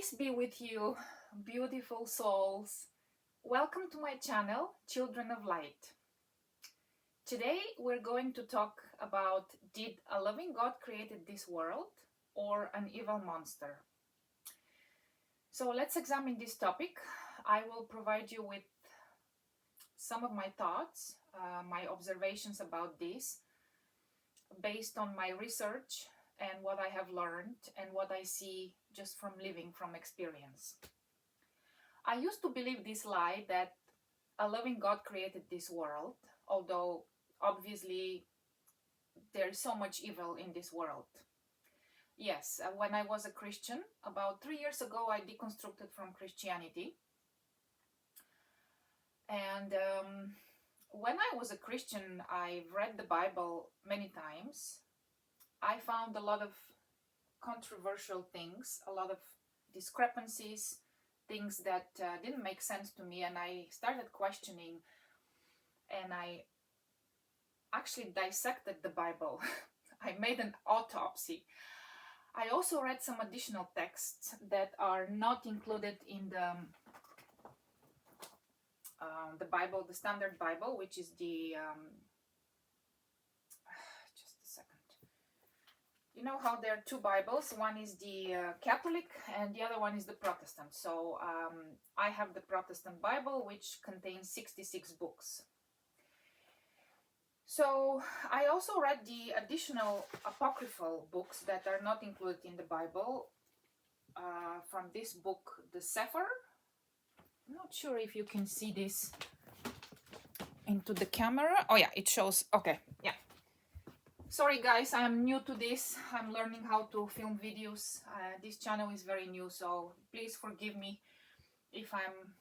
Peace be with you, beautiful souls. Welcome to my channel, Children of Light. Today we're going to talk about, did a loving God created this world or an evil monster? So let's examine this topic. I will provide you with some of my thoughts, my observations about this, based on my research and what I have learned and what I see just from living from experience. I used to believe this lie that a loving God created this world, although obviously there is so much evil in this world. Yes, when I was a Christian, about 3 years ago, I deconstructed from Christianity. And when I was a Christian, I read the Bible many times. I found a lot of controversial things, a lot of discrepancies, things that didn't make sense to me, and I started questioning, and I actually dissected the Bible. I made an autopsy. I also read some additional texts that are not included in the Bible, the Standard Bible, which is the just a second. You know how there are two Bibles? One is the Catholic and the other one is the Protestant. So I have the Protestant Bible, which contains 66 books. So I also read the additional apocryphal books that are not included in the Bible. From this book, the Sepher. I'm not sure if you can see this into the camera. Oh yeah, it shows. Okay, yeah. Sorry guys, I'm new to this. I'm learning how to film videos. This channel is very new, so please forgive me if I'm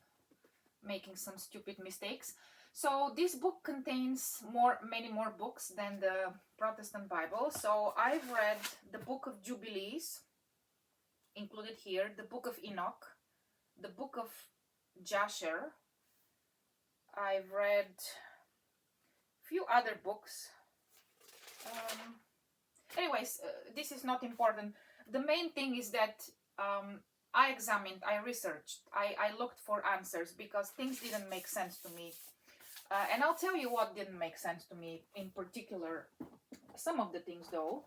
making some stupid mistakes. So this book contains many more books than the Protestant Bible. So I've read the Book of Jubilees, included here, the Book of Enoch, the Book of Jasher. I've read a few other books. Anyways, this is not important. The main thing is that I examined, I researched, I looked for answers because things didn't make sense to me. And I'll tell you what didn't make sense to me in particular. Some of the things though.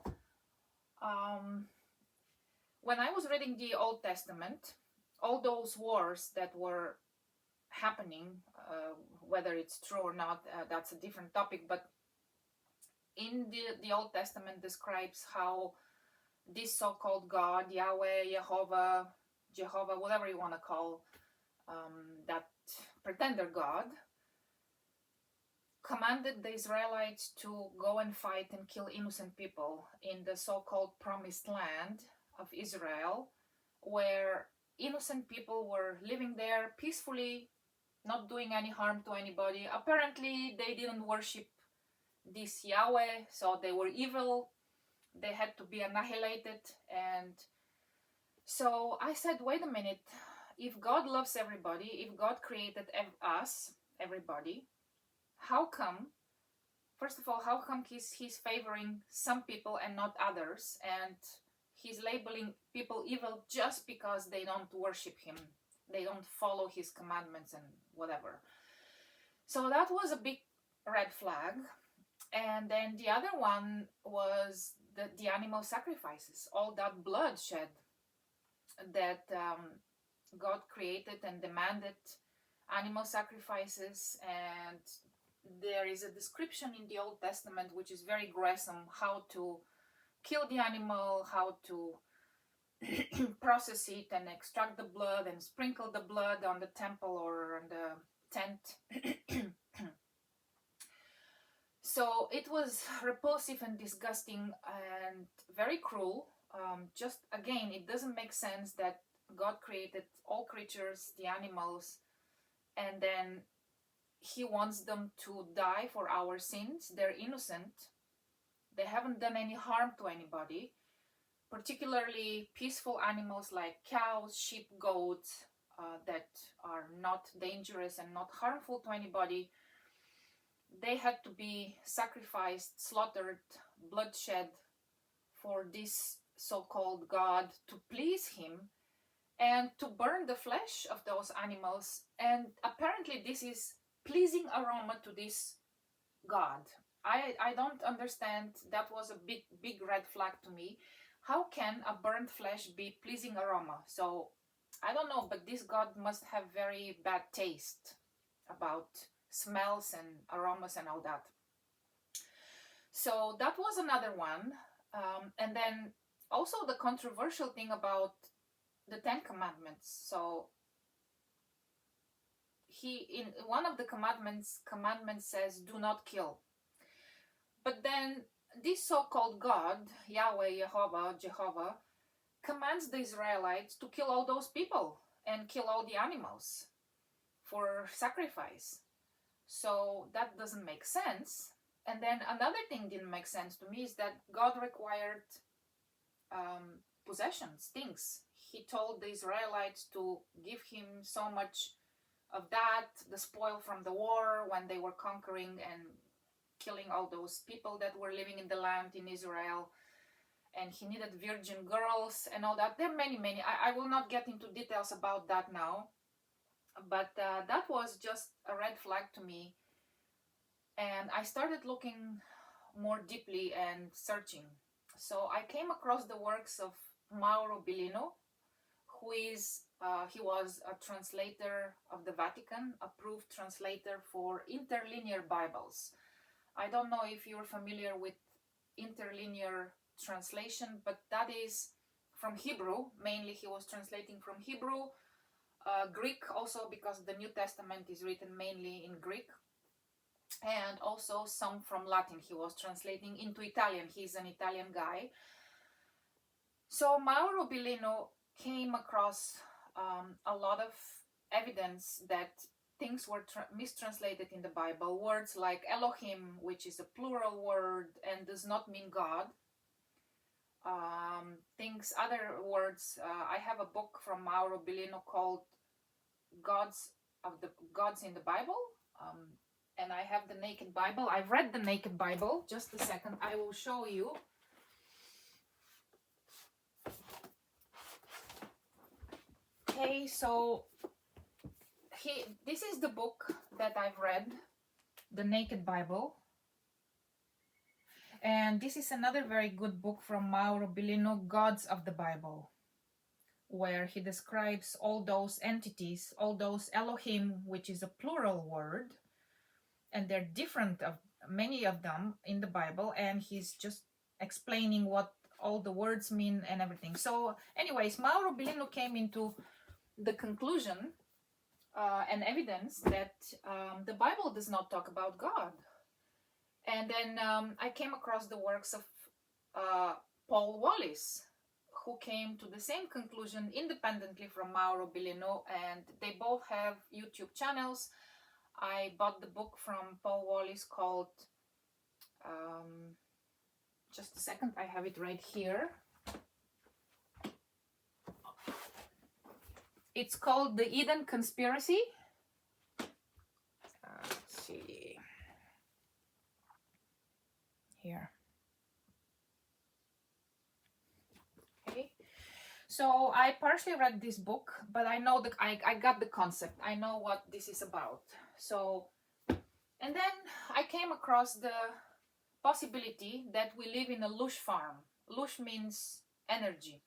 When I was reading the Old Testament, all those wars that were happening, whether it's true or not, that's a different topic, but in the Old Testament describes how this so-called God, Yahweh, Jehovah, whatever you want to call that pretender God, commanded the Israelites to go and fight and kill innocent people in the so-called promised land of Israel, where innocent people were living there peacefully, not doing any harm to anybody. Apparently they didn't worship this Yahweh, so they were evil, they had to be annihilated. And so I said, wait a minute, if God loves everybody, if God created us, everybody, how come, first of all, how come he's favoring some people and not others, and he's labeling people evil just because they don't worship him, they don't follow his commandments and whatever. So that was a big red flag. And then the other one was the animal sacrifices, all that bloodshed that God created and demanded animal sacrifices. And there is a description in the Old Testament which is very gruesome, how to kill the animal, how to process it and extract the blood and sprinkle the blood on the temple or on the tent. So it was repulsive and disgusting and very cruel. Just again, it doesn't make sense that God created all creatures, the animals, and then he wants them to die for our sins. They're innocent. They haven't done any harm to anybody, particularly peaceful animals like cows, sheep, goats, that are not dangerous and not harmful to anybody. They had to be sacrificed, slaughtered, bloodshed for this so-called God to please him and to burn the flesh of those animals. And apparently this is pleasing aroma to this god. I don't understand. That was a big red flag to me. How can a burnt flesh be pleasing aroma? So I don't know, but this god must have very bad taste about smells and aromas and all that. So that was another one. And then also the controversial thing about the Ten Commandments. So he, in one of the commandments says, do not kill. But then this so-called God, Yahweh, Jehovah, commands the Israelites to kill all those people and kill all the animals for sacrifice. So that doesn't make sense. And then another thing didn't make sense to me is that God required possessions, things. He told the Israelites to give him so much of that, the spoil from the war when they were conquering and killing all those people that were living in the land in Israel. And he needed virgin girls and all that. There are many. I will not get into details about that now. But that was just a red flag to me. And I started looking more deeply and searching. So I came across the works of Mauro Biglino, who is, he was a translator of the Vatican, approved translator for interlinear Bibles. I don't know if you're familiar with interlinear translation, but that is from Hebrew. Mainly he was translating from Hebrew, Greek also, because the New Testament is written mainly in Greek, and also some from Latin. He was translating into Italian. He's an Italian guy. So Mauro Biglino came across a lot of evidence that things were mistranslated in the Bible. Words like Elohim, which is a plural word and does not mean God. Other words. I have a book from Mauro Biglino called Gods in the Bible. And I have the Naked Bible. I've read the Naked Bible. Just a second, I will show you. Okay, so this is the book that I've read, the Naked Bible. And this is another very good book from Mauro Biligno, Gods of the Bible, where he describes all those entities, all those Elohim, which is a plural word, and they're different of many of them in the Bible, and he's just explaining what all the words mean and everything. So anyways, Mauro Biglino came into the conclusion and evidence that the Bible does not talk about God. And then I came across the works of Paul Wallis, who came to the same conclusion independently from Mauro Biglino, and they both have YouTube channels. I bought the book from Paul Wallis called, just a second, I have it right here. It's called The Eden Conspiracy. Let's see. Here. Okay. So I partially read this book, but I know that I got the concept. I know what this is about. So, and then I came across the possibility that we live in a Loosh farm. Loosh means energy,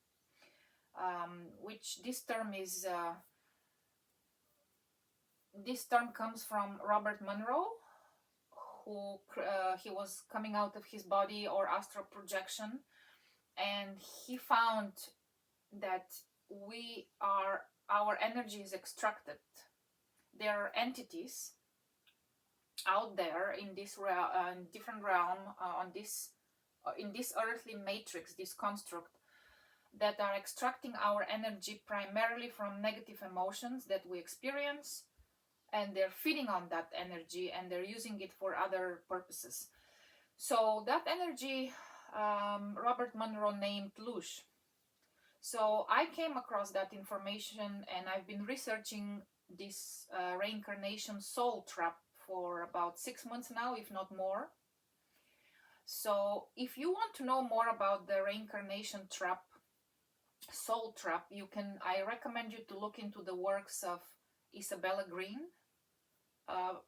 which this term is, this term comes from Robert Monroe, who he was coming out of his body or astral projection, and he found that our energy is extracted. There are entities out there in this different realm, in this earthly matrix, this construct, that are extracting our energy primarily from negative emotions that we experience, and they're feeding on that energy and they're using it for other purposes. So that energy, Robert Monroe named Loosh. So I came across that information, and I've been researching this Reincarnation Soul Trap for about 6 months now, if not more. So if you want to know more about the Reincarnation Trap, Soul Trap, I recommend you to look into the works of Isabella Greene.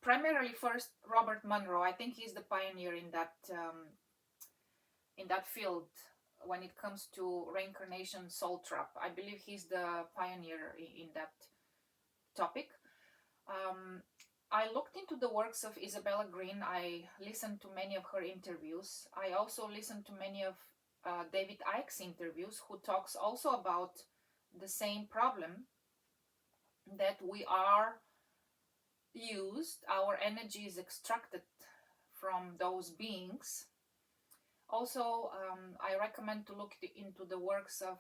Primarily first Robert Monroe. I think he's the pioneer in that field when it comes to Reincarnation Soul Trap. I believe he's the pioneer in that topic. I looked into the works of Isabella Greene. I listened to many of her interviews. I also listened to many of David Icke's interviews, who talks also about the same problem, that we are used, our energy is extracted from those beings. Also, I recommend to look into the works of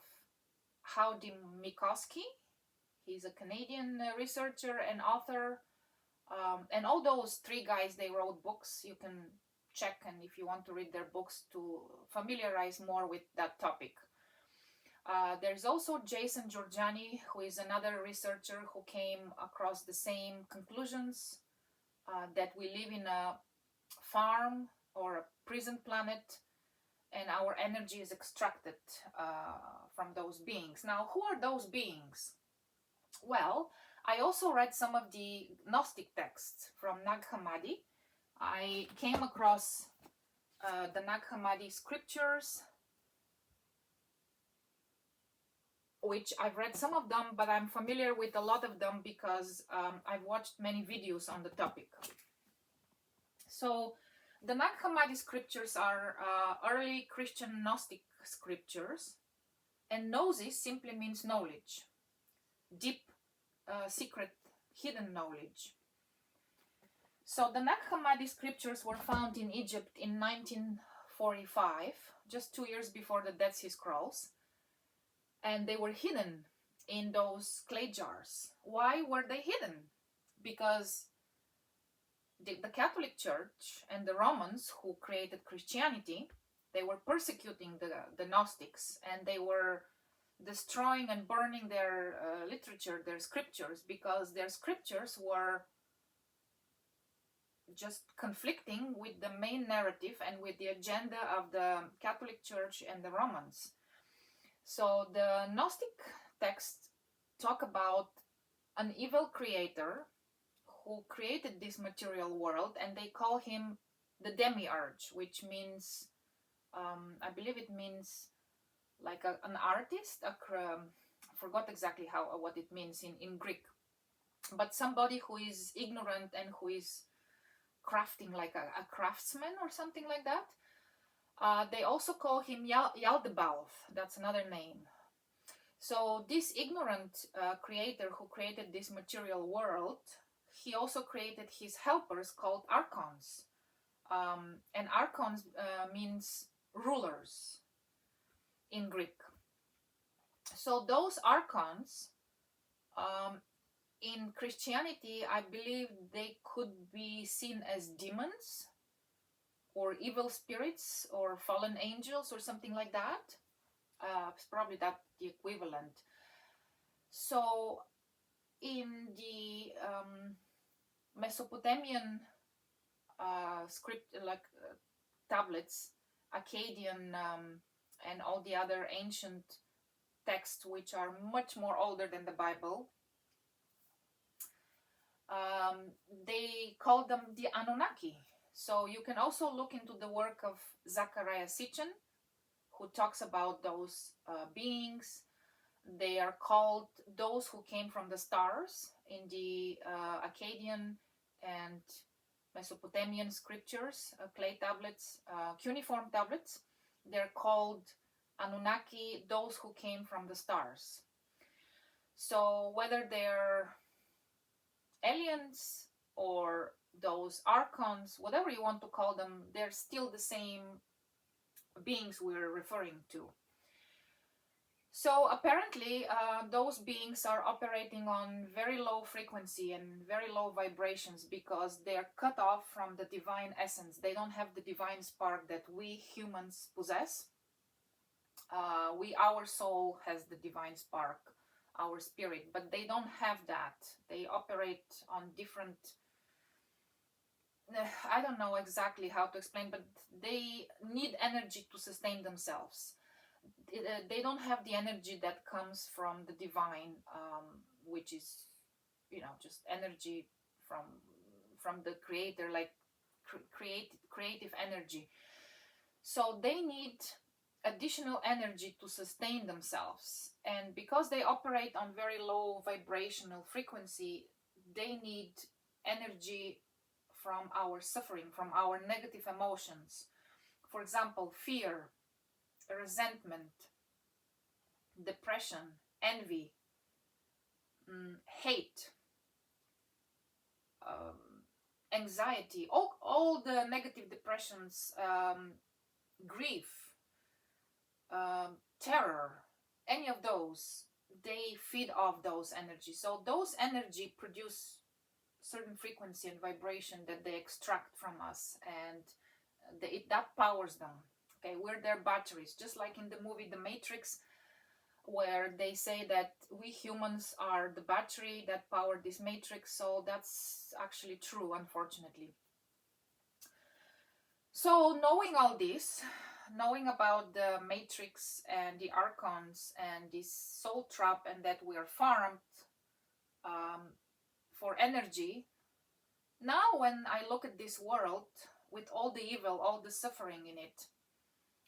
Howdie Mickoski. He's a Canadian researcher and author. And all those three guys, they wrote books. You can check, and if you want to read their books to familiarize more with that topic. There's also Jason Jorjani, who is another researcher who came across the same conclusions, that we live in a farm or a prison planet, and our energy is extracted from those beings. Now, who are those beings? Well, I also read some of the Gnostic texts from Nag Hammadi. I came across the Nag Hammadi Scriptures, which I've read some of them, but I'm familiar with a lot of them because I've watched many videos on the topic. So the Nag Hammadi Scriptures are early Christian Gnostic scriptures, and Gnosis simply means knowledge, deep, secret, hidden knowledge. So the Nag Hammadi Scriptures were found in Egypt in 1945, just 2 years before the Dead Sea Scrolls, and they were hidden in those clay jars. Why were they hidden? Because the Catholic Church and the Romans, who created Christianity, they were persecuting the Gnostics, and they were destroying and burning their literature, their scriptures, because their scriptures were just conflicting with the main narrative and with the agenda of the Catholic Church and the Romans. So the Gnostic texts talk about an evil creator who created this material world, and they call him the Demiurge, which means, I believe it means like an artist. I forgot exactly what it means in Greek, but somebody who is ignorant and who is crafting, like a craftsman or something like that. They also call him Yaldabaoth. That's another name. So this ignorant creator who created this material world, he also created his helpers called archons. And archons means rulers in Greek. So those archons, in Christianity, I believe they could be seen as demons or evil spirits or fallen angels or something like that. It's probably that the equivalent. So in the Mesopotamian script, tablets, Akkadian, and all the other ancient texts, which are much more older than the Bible, they call them the Anunnaki. So you can also look into the work of Zachariah Sitchin, who talks about those beings. They are called those who came from the stars in the Akkadian and Mesopotamian scriptures, clay tablets, cuneiform tablets. They're called Anunnaki, those who came from the stars. So whether they're aliens or those archons, whatever you want to call them, they're still the same beings we're referring to. So apparently those beings are operating on very low frequency and very low vibrations because they're cut off from the divine essence. They don't have the divine spark that we humans possess. Our soul has the divine spark, our spirit, but they don't have that. They operate on different, I don't know exactly how to explain, but they need energy to sustain themselves. they don't have the energy that comes from the divine, which is, just energy from the creator, like creative energy. So they need additional energy to sustain themselves, and because they operate on very low vibrational frequency, they need energy from our suffering, from our negative emotions. For example, fear, resentment, depression, envy, hate, anxiety, all the negative depressions, grief, terror, any of those, they feed off those energies. So those energy produce certain frequency and vibration that they extract from us, and that powers them. Okay, we're their batteries, just like in the movie The Matrix, where they say that we humans are the battery that power this matrix. So that's actually true, unfortunately. So knowing all this, knowing about the matrix and the archons and this soul trap, and that we are farmed for energy, now when I look at this world with all the evil, all the suffering in it,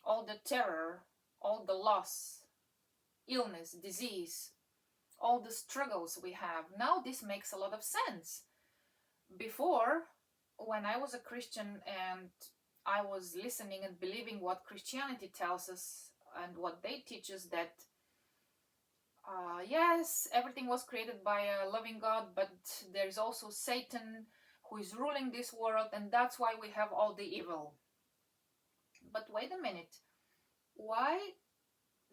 all the terror, all the loss, illness, disease, all the struggles we have, now this makes a lot of sense. Before, when I was a Christian and I was listening and believing what Christianity tells us and what they teach us, that yes, everything was created by a loving God, but there's also Satan who is ruling this world, and that's why we have all the evil. But wait a minute, why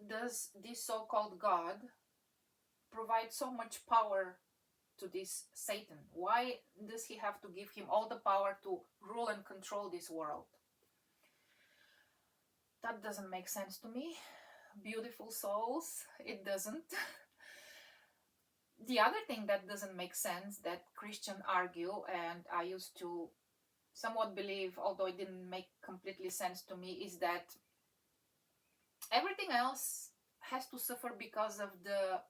does this so-called God provide so much power to this Satan? Why does he have to give him all the power to rule and control this world? That doesn't make sense to me. Beautiful souls, it doesn't. The other thing that doesn't make sense, that Christians argue, and I used to somewhat believe, although it didn't make completely sense to me, is that everything else has to suffer because of the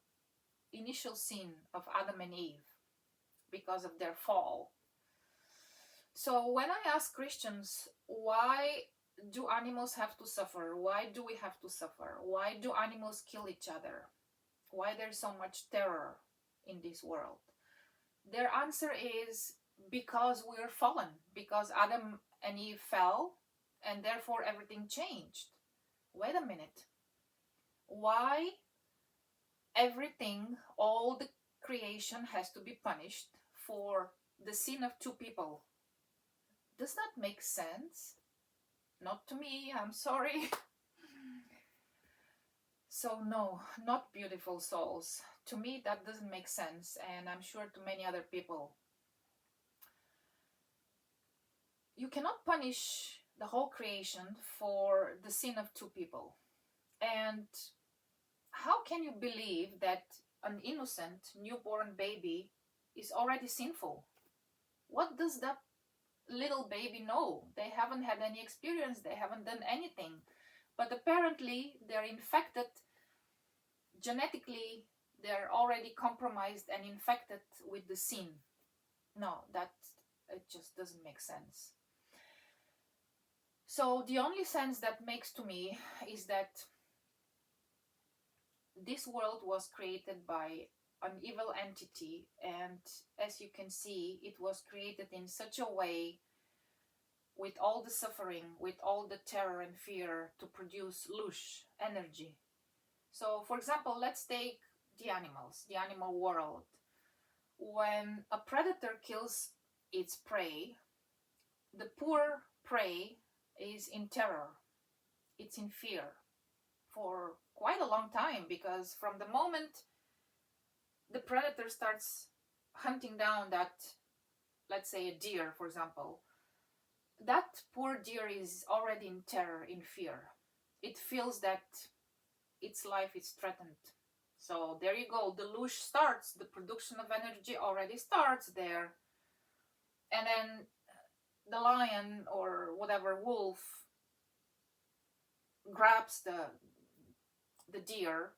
initial sin of Adam and Eve, because of their fall. So when I ask Christians, why do animals have to suffer? Why do we have to suffer? Why do animals kill each other? Why there's so much terror in this world? Their answer is because we are fallen, because Adam and Eve fell, and therefore everything changed. Wait a minute. Why everything, all the creation has to be punished for the sin of two people? Does that make sense? Not to me, I'm sorry. So no, not beautiful souls. To me, that doesn't make sense, and I'm sure to many other people. You cannot punish the whole creation for the sin of two people. And how can you believe that an innocent newborn baby is already sinful? What does that little baby know? They haven't had any experience, they haven't done anything. But apparently they're infected genetically, they're already compromised and infected with the sin. No, it just doesn't make sense. So the only sense that makes to me is that this world was created by an evil entity, and as you can see, it was created in such a way, with all the suffering, with all the terror and fear, to produce Loosh energy. So for example, let's take the animals, the animal world. When a predator kills its prey, the poor prey is in terror, it's in fear for quite a long time, because from the moment the predator starts hunting down that, let's say a deer, for example, that poor deer is already in terror, in fear. It feels that its life is threatened. So there you go, the Loosh starts, the production of energy already starts there. And then the lion or whatever wolf grabs the deer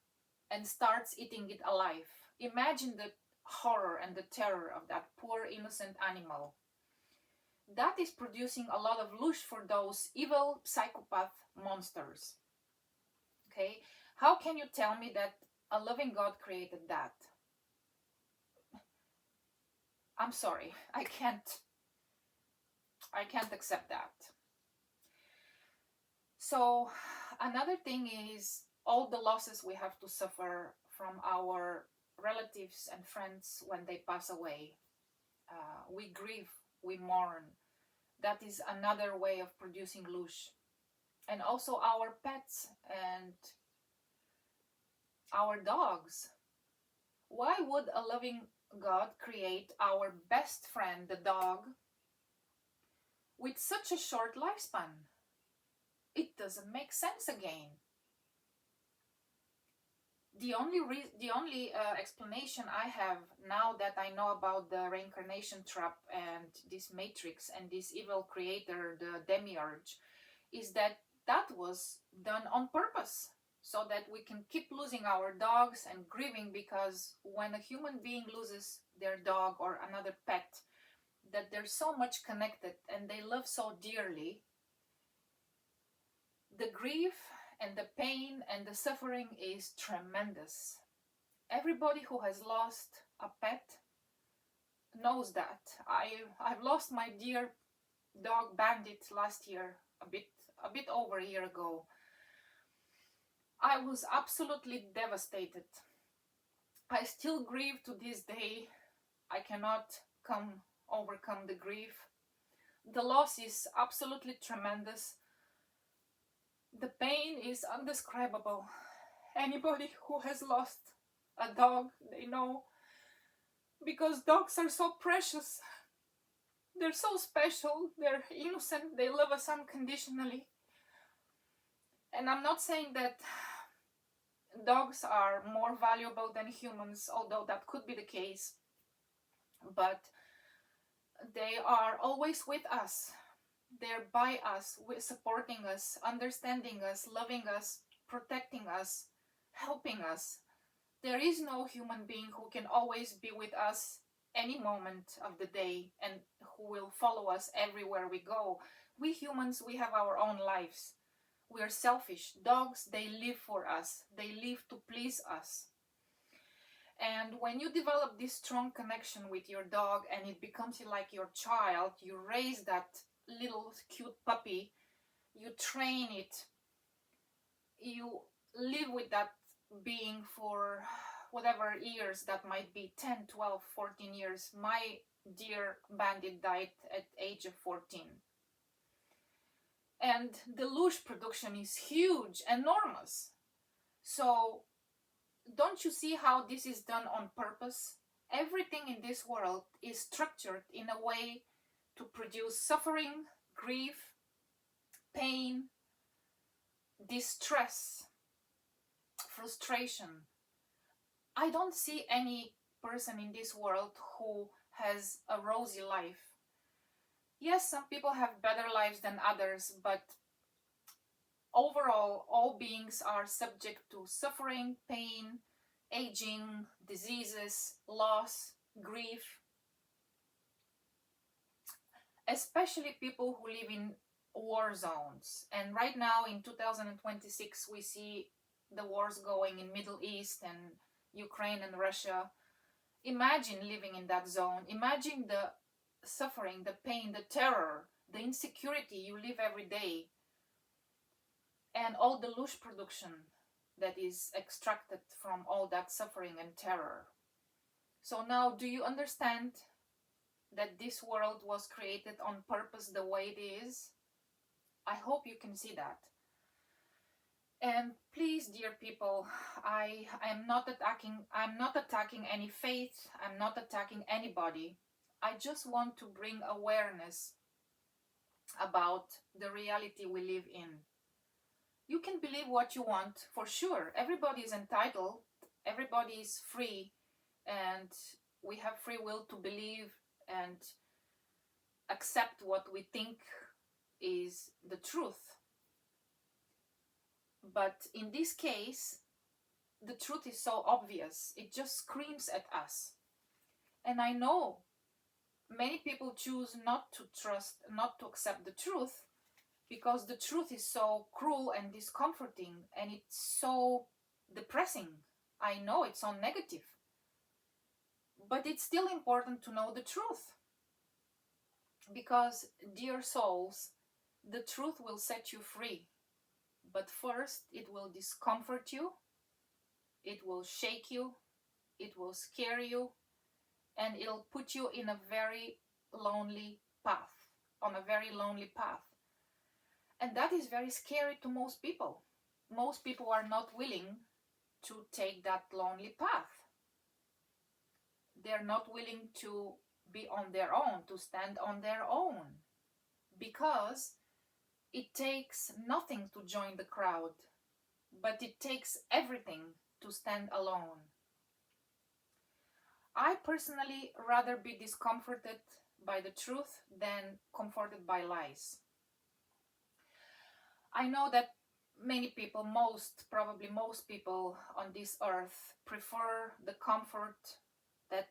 and starts eating it alive. Imagine the horror and the terror of that poor innocent animal. That is producing a lot of loosh for those evil psychopath monsters. Okay? How can you tell me that a loving God created that? I'm sorry, I can't accept that. So another thing is all the losses we have to suffer from our relatives and friends when they pass away. We grieve, we mourn. That is another way of producing loosh. And also our pets and our dogs. Why would a loving God create our best friend, the dog, with such a short lifespan? It doesn't make sense again. The only explanation I have now that I know about the reincarnation trap and this matrix and this evil creator, the Demiurge, is that was done on purpose, so that we can keep losing our dogs and grieving, because when a human being loses their dog or another pet that they're so much connected and they love so dearly, the grief and the pain and the suffering is tremendous. Everybody who has lost a pet knows that. I've lost my dear dog Bandit last year, a bit over a year ago. I was absolutely devastated. I still grieve to this day. I cannot overcome the grief. The loss is absolutely tremendous. The pain is undescribable. Anybody who has lost a dog, they know, because dogs are so precious. They're so special, they're innocent, they love us unconditionally. And I'm not saying that dogs are more valuable than humans, although that could be the case. But they are always with us. They're by us, supporting us, understanding us, loving us, protecting us, helping us. There is no human being who can always be with us any moment of the day and who will follow us everywhere we go. We humans, we have our own lives. We are selfish. Dogs, they live for us. They live to please us. And when you develop this strong connection with your dog and it becomes like your child, you raise that little cute puppy, you train it, you live with that being for whatever years that might be, 10, 12, 14 years. My dear Bandit died at age of 14. And the loosh production is huge, enormous. So don't you see how this is done on purpose? Everything in this world is structured in a way to produce suffering, grief, pain, distress, frustration. I don't see any person in this world who has a rosy life. Yes, some people have better lives than others, but overall, all beings are subject to suffering, pain, aging, diseases, loss, grief. Especially people who live in war zones. And right now in 2026 we see the wars going in Middle East and Ukraine and Russia. Imagine living in that zone. Imagine the suffering, the pain, the terror, the insecurity you live every day. And all the loosh production that is extracted from all that suffering and terror. So now, do you understand that this world was created on purpose the way it is? I hope you can see that. And please, dear people, I'm not attacking any faith, I'm not attacking anybody. I just want to bring awareness about the reality we live in. You can believe what you want, for sure. Everybody is entitled, everybody is free, and we have free will to believe and accept what we think is the truth. But in this case, the truth is so obvious. It just screams at us. And I know many people choose not to trust, not to accept the truth, because the truth is so cruel and discomforting, and it's so depressing. I know it's so negative. But it's still important to know the truth. Because, dear souls, the truth will set you free. But first, it will discomfort you, it will shake you, it will scare you, and it'll put you in a very lonely path, on a very lonely path. And that is very scary to most people. Most people are not willing to take that lonely path. They're not willing to be on their own, to stand on their own, because it takes nothing to join the crowd, but it takes everything to stand alone. I personally rather be discomforted by the truth than comforted by lies. I know that many people, probably most people on this earth, prefer the comfort that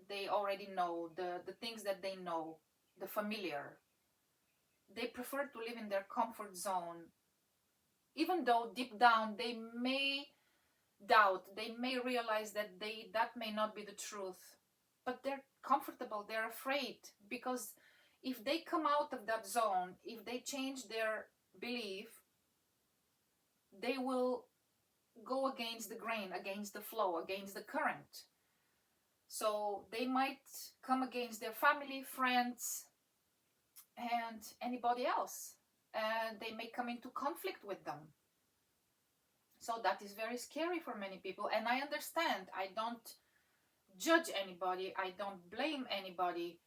they already know, the things that they know, the familiar. They prefer to live in their comfort zone, even though deep down they may doubt, they may realize that that may not be the truth, but they're comfortable, they're afraid, because if they come out of that zone, if they change their belief, they will go against the grain, against the flow, against the current. So they might come against their family, friends, and anybody else, and they may come into conflict with them. So that is very scary for many people, and I understand. I don't judge anybody, I don't blame anybody.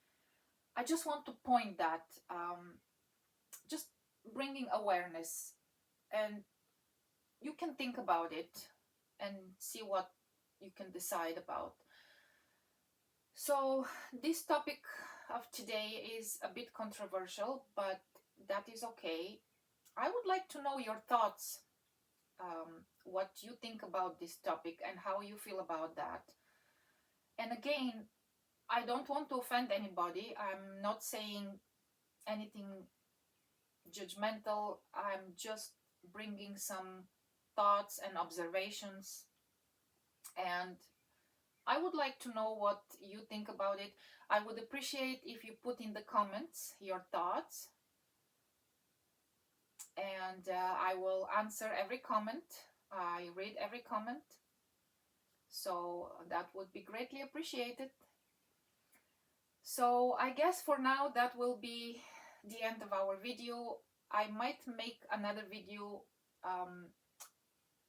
I just want to point that, just bringing awareness, and you can think about it and see what you can decide about. So this topic of today is a bit controversial, but that is okay. I would like to know your thoughts, what you think about this topic and how you feel about that. And again, I don't want to offend anybody. I'm not saying anything judgmental. I'm just bringing some thoughts and observations, and I would like to know what you think about it. I would appreciate if you put in the comments your thoughts, and I will answer every comment. I read every comment, so that would be greatly appreciated. So I guess for now that will be the end of our video. I might make another video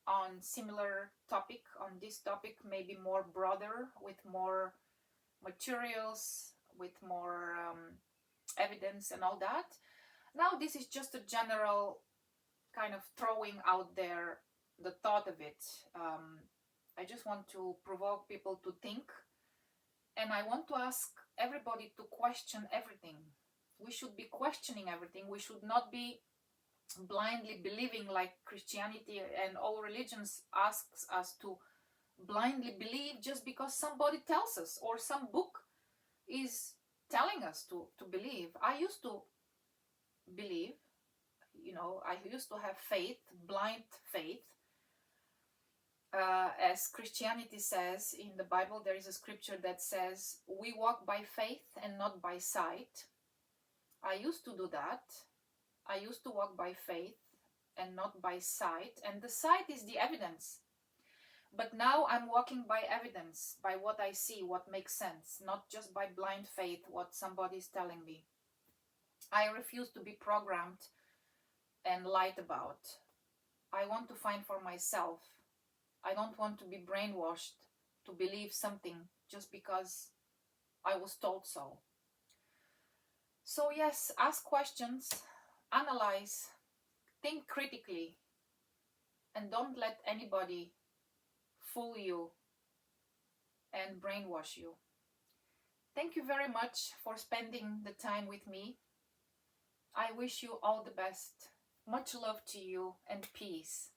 on similar topic, on this topic, maybe more broader, with more materials, with more evidence and all that. Now this is just a general kind of throwing out there the thought of it. I just want to provoke people to think, and I want to ask everybody to question everything. We should be questioning everything. We should not be blindly believing, like Christianity and all religions asks us to blindly believe just because somebody tells us, or some book is telling us to believe. I used to believe, I used to have faith, blind faith. As Christianity says in the Bible, there is a scripture that says, we walk by faith and not by sight. I used to do that. I used to walk by faith and not by sight, and the sight is the evidence. But now I'm walking by evidence, by what I see, what makes sense, not just by blind faith, what somebody is telling me. I refuse to be programmed and lied about. I want to find for myself. I don't want to be brainwashed to believe something just because I was told so. So yes, ask questions, analyze, think critically, and don't let anybody fool you and brainwash you. Thank you very much for spending the time with me. I wish you all the best. Much love to you and peace.